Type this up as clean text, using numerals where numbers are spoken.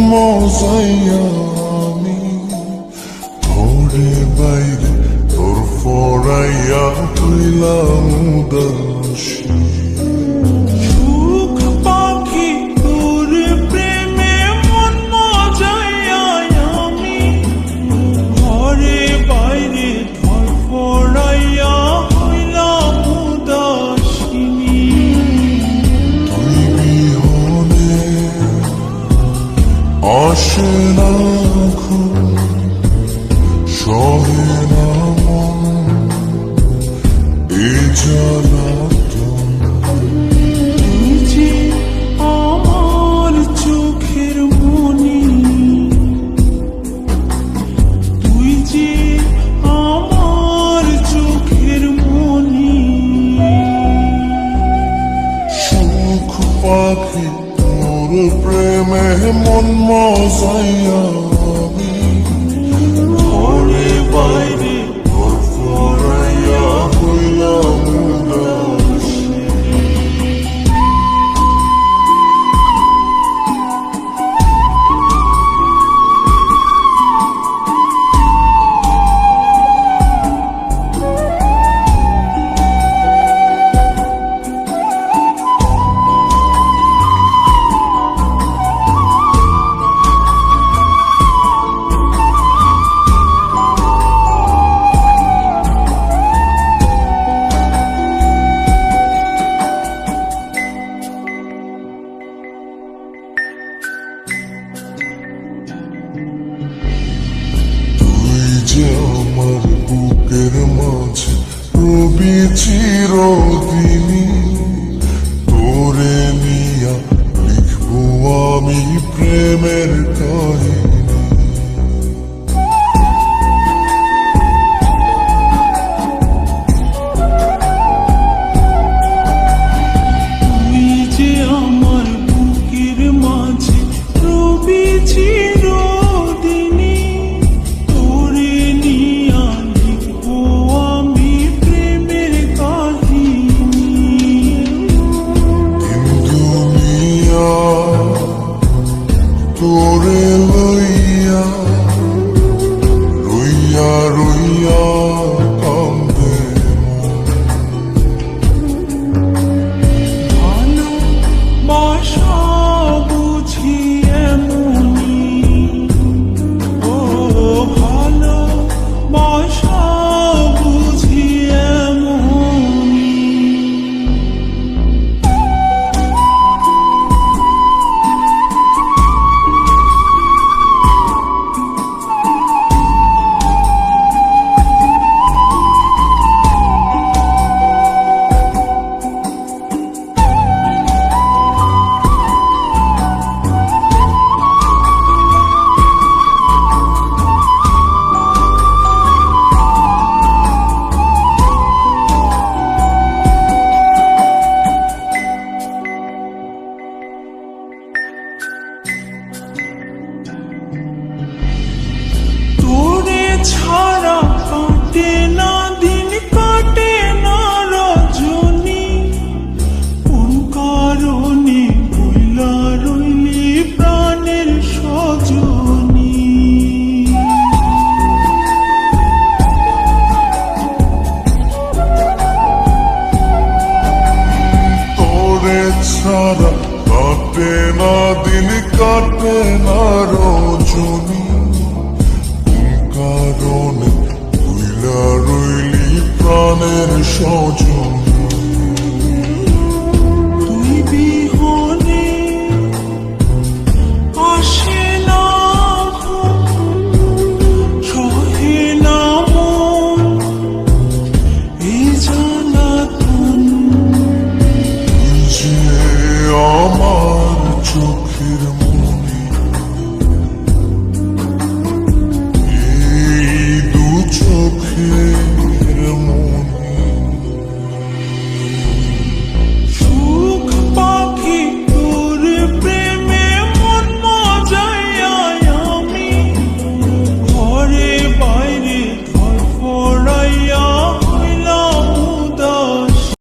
মজাইয়া আমি ঘরে বাইরে তোর ফরাইয়া হইলাম উদাসী। সুখ পাখি তোর প্রেমে মন মজাইয়া আমি ঘরে বাইরে ধরফরাইয়া হইলাম উদাসিনী। তুই বিহনে আসে না ঘুম, সহে না মন এ জ্বালাতন। তুই যে আমার চোখের মনি, তুই যে আমার চোখের মনি। সুখ পাখি তোর প্রেমে মন মজাইয়া আমি ঘরে বাইরে তোর ফরাইয়া হইলাম উদাসী। যে আমার বুকের মাঝে রবি চিরদিনী, তোরে নিয়া লিখবো আমি প্রেমের কাহিনী। তুই যে আমার বুকের মাঝে রবি চিরদিনী, তোরে নিয়া লিখবো আমি প্রেমের কাহিনী। কিন্তু মিয়া তোরে লইয়া রইয়া রইয়া কান্দে ভালোবাসা বুঝি এমনি, ও ভালোবাসা বুঝি এমনি। তোরে ছাড়া কাটে না দিন, কাটে না রজনী। কোন কারণে ভুলা রইলি প্রাণের সজনী। তোরে ছাড়া কাটে না দিন, কাটে না রজনী। কারণে ভুইলা রইলি প্রাণের সজনী। তুই বিহনে আসে না ঘুম, সহে না মন এই জ্বালাতন। তুই যে আমার চোখের মনি, এই দু চোখে